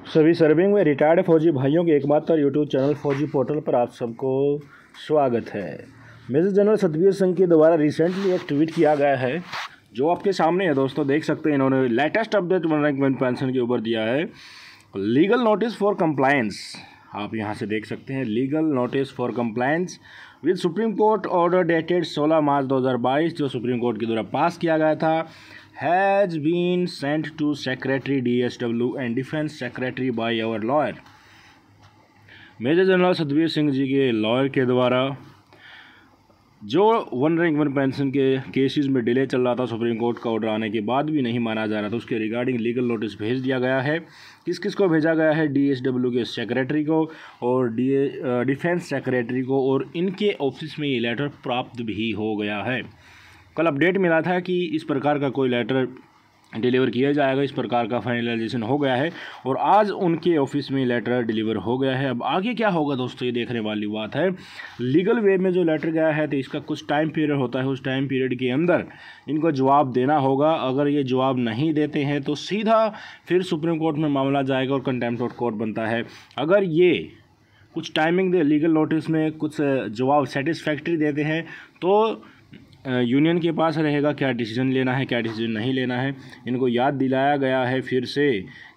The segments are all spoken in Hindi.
सभी सर्विंग में रिटायर्ड फौजी भाइयों के एकमात्र यूट्यूब चैनल फौजी पोर्टल पर आप सबको स्वागत है। मेजर जनरल सतबीर सिंह के द्वारा रिसेंटली एक ट्वीट किया गया है जो आपके सामने है दोस्तों, देख सकते हैं। इन्होंने लेटेस्ट अपडेट 1 रैंक 1 पेंशन के ऊपर दिया है। लीगल नोटिस फॉर कंप्लायंस, आप यहाँ से देख सकते हैं। Legal notice for compliance with supreme court order dated 16 March 2022, जो सुप्रीम कोर्ट के द्वारा पास किया गया था, has been sent to Secretary DSW and Defense Secretary by our lawyer। Major general Satbir Singh ji के लॉयर के द्वारा जो 1 रैंक 1 पेंशन के केसेस में डिले चल रहा था, सुप्रीम कोर्ट का ऑर्डर आने के बाद भी नहीं माना जा रहा था, उसके रिगार्डिंग लीगल नोटिस भेज दिया गया है। किस किस को भेजा गया है? DSW के सेक्रेटरी को और डिफेंस सेक्रेटरी को, और इनके ऑफिस में ये लेटर प्राप्त भी हो गया है। कल अपडेट मिला था कि इस प्रकार का कोई लेटर डिलीवर किया जाएगा, इस प्रकार का फाइनलाइजेशन हो गया है और आज उनके ऑफिस में लेटर डिलीवर हो गया है। अब आगे क्या होगा दोस्तों, ये देखने वाली बात है। लीगल वे में जो लेटर गया है तो इसका कुछ टाइम पीरियड होता है, उस टाइम पीरियड के अंदर इनको जवाब देना होगा। अगर ये जवाब नहीं देते हैं तो सीधा फिर सुप्रीम कोर्ट में मामला जाएगा और कंटेम्प्ट ऑफ कोर्ट बनता है। अगर ये कुछ टाइमिंग दे, लीगल नोटिस में कुछ जवाब सेटिस्फैक्ट्री देते हैं तो यूनियन के पास रहेगा क्या डिसीजन लेना है, क्या डिसीजन नहीं लेना है। इनको याद दिलाया गया है फिर से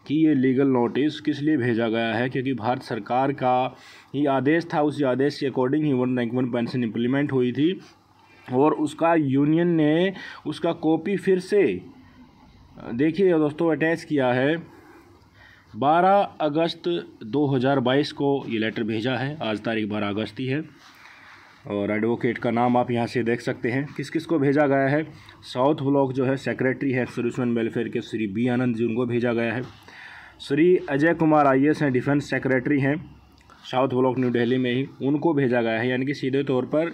कि ये लीगल नोटिस किस लिए भेजा गया है, क्योंकि भारत सरकार का ही आदेश था। उसी आदेश के अकॉर्डिंग ही 1 रैंक 1 पेंशन इम्प्लीमेंट हुई थी और उसका यूनियन ने उसका कॉपी फिर से देखिए दोस्तों अटैच किया है। 12 अगस्त 2022 को ये लेटर भेजा है। आज तारीख 12 अगस्त ही है और एडवोकेट का नाम आप यहाँ से देख सकते हैं। किस किस को भेजा गया है? साउथ ब्लॉक जो है सेक्रेटरी है सर्विसमैन वेलफेयर के श्री बी आनंद जी, उनको भेजा गया है। श्री अजय कुमार IAS हैं, डिफेंस सेक्रेटरी हैं साउथ ब्लॉक न्यू दिल्ली में ही, उनको भेजा गया है। यानी कि सीधे तौर पर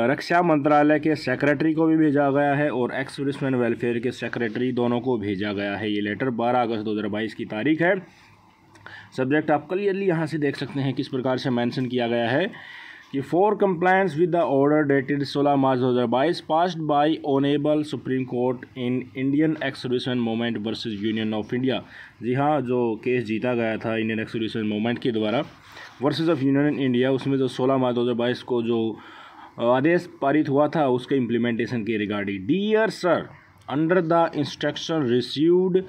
रक्षा मंत्रालय के सेक्रेटरी को भी भेजा गया है और एक्स सर्विसमैन वेलफेयर के सेक्रेटरी, दोनों को भेजा गया है। ये लेटर 12 अगस्त 2022 की तारीख है। सब्जेक्ट आप क्लियरली यहाँ से देख सकते हैं किस प्रकार से मेंशन किया गया है कि for compliance with the order dated 16 March 2022 passed by honourable supreme court in Indian ex serviceman movement versus union of India. जी हाँ, जो केस जीता गया था इंडियन एक्स सर्विसमैन मूवमेंट के द्वारा वर्सेस ऑफ यूनियन इंडिया, उसमें जो 16 मार्च 2022 को जो आदेश पारित हुआ था उसके इम्प्लीमेंटेशन के regarding. Dear sir, under the instruction received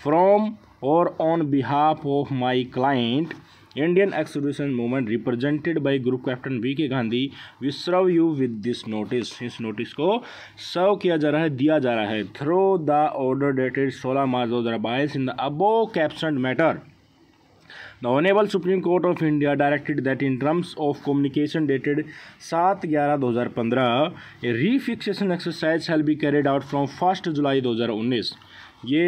from और on behalf of my client Indian ex serviceman movement represented by group captain VK Gandhi, we serve you with this notice. इस नोटिस को सर्व किया जा रहा है, दिया जा रहा है through the order dated 16 March 2022 in the above captioned matter. The Honorable Supreme Court of India directed that in terms of communication dated 7/11/2015, a refixation exercise shall be carried out from 1 जुलाई 2019। ये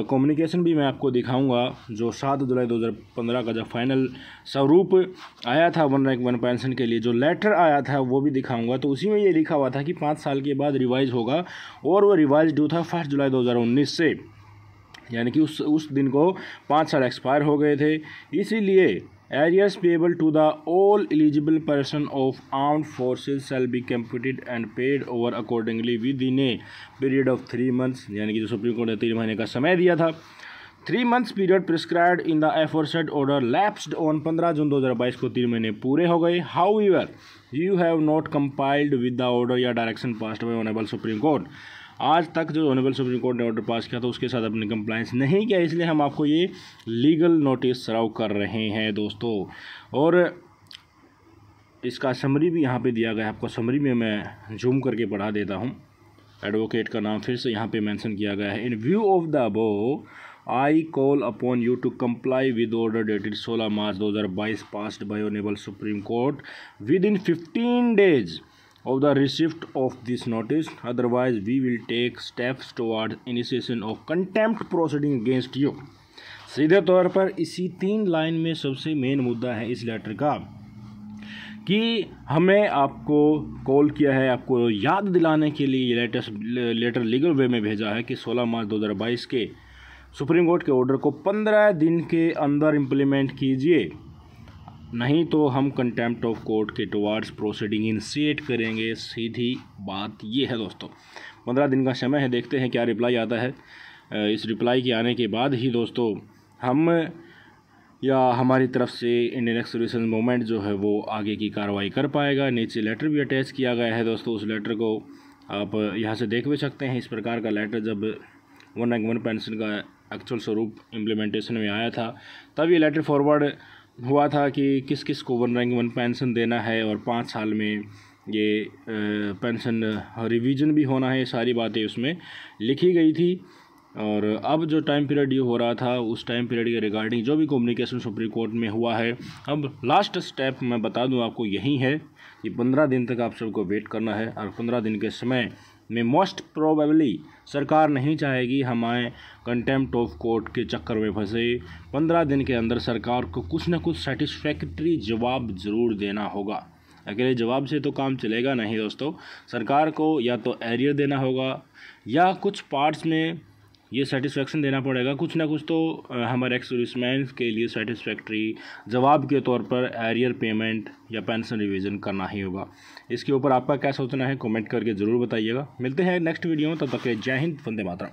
कम्युनिकेशन भी मैं आपको दिखाऊंगा जो 7 जुलाई 2015 का जब फाइनल स्वरूप आया था 1 रैंक 1 पेंशन के लिए, जो लेटर आया था वो भी दिखाऊंगा। तो उसी में ये लिखा हुआ था कि 5 साल के बाद रिवाइज होगा और वो रिवाइज ड्यू था 1 जुलाई 2019 से, यानी कि उस दिन को 5 साल एक्सपायर हो गए थे। इसीलिए arrears payable to the all eligible person of armed forces shall be computed and paid over accordingly within a period of 3 months. यानी कि जो सुप्रीम कोर्ट ने 3 महीने का समय दिया था, 3 months period prescribed in the aforesaid order lapsed on 15 June 2022 को 3 महीने पूरे हो गए। However you have not compiled with the order या direction passed by honourable supreme court. आज तक जो ऑनरेबल सुप्रीम कोर्ट ने ऑर्डर पास किया था उसके साथ अपने कंप्लायंस नहीं किया, इसलिए हम आपको ये लीगल नोटिस सर्व कर रहे हैं दोस्तों। और इसका समरी भी यहाँ पे दिया गया है, आपको समरी में मैं जूम करके पढ़ा देता हूँ। एडवोकेट का नाम फिर से यहाँ पे मेंशन किया गया है। इन view of the above I call upon you to comply with order dated 16 March 2022 passed by Honorable Supreme Court within 15 days of the receipt of this notice. Otherwise, we will take steps toward initiation of contempt proceeding against you। सीधे तौर पर इसी 3 लाइन में सबसे मेन मुद्दा है इस लेटर का कि हमें आपको कॉल किया है, आपको याद दिलाने के लिए ये लेटर लीगल वे में भेजा है कि 16 मार्च 2022 के सुप्रीम कोर्ट के ऑर्डर को 15 दिन के अंदर इम्प्लीमेंट कीजिए, नहीं तो हम कंटेम्प्ट ऑफ कोर्ट के टुवार्ड्स प्रोसीडिंग इनिशिएट करेंगे। सीधी बात ये है दोस्तों। 15 दिन का समय है, देखते हैं क्या रिप्लाई आता है। इस रिप्लाई के आने के बाद ही दोस्तों हम या हमारी तरफ से इंडियन एक्स सर्विसेज मूवमेंट जो है वो आगे की कार्रवाई कर पाएगा। नीचे लेटर भी अटैच किया गया है दोस्तों, उस लेटर को आप यहाँ से देख भी सकते हैं। इस प्रकार का लेटर जब 1 रैंक 1 पेंशन का एक्चुअल स्वरूप इम्प्लीमेंटेशन में आया था, तब ये लेटर फॉरवर्ड हुआ था कि किस किस को 1 रैंक 1 पेंशन देना है और 5 साल में ये पेंशन रिवीजन भी होना है। ये सारी बातें उसमें लिखी गई थी। और अब जो टाइम पीरियड ये हो रहा था, उस टाइम पीरियड के रिगार्डिंग जो भी कम्युनिकेशन सुप्रीम कोर्ट में हुआ है, अब लास्ट स्टेप मैं बता दूं आपको यही है कि 15 दिन तक आप सबको वेट करना है। और 15 दिन के समय में मोस्ट प्रोबेबली सरकार नहीं चाहेगी हम आए कंटेम्प्ट ऑफ कोर्ट के चक्कर में फंसे। 15 दिन के अंदर सरकार को कुछ ना कुछ सेटिस्फैक्ट्री जवाब ज़रूर देना होगा। अकेले जवाब से तो काम चलेगा नहीं दोस्तों। सरकार को या तो एरियर देना होगा या कुछ पार्ट्स में ये सेटिस्फेक्शन देना पड़ेगा। कुछ ना कुछ तो हमारे एक्स सर्विसमैन के लिए सेटिस्फैक्ट्री जवाब के तौर पर एरियर पेमेंट या पेंशन रिवीजन करना ही होगा। इसके ऊपर आपका क्या सोचना है कमेंट करके ज़रूर बताइएगा। मिलते हैं नेक्स्ट वीडियो में, तब तक के जय हिंद, वंदे मातरम।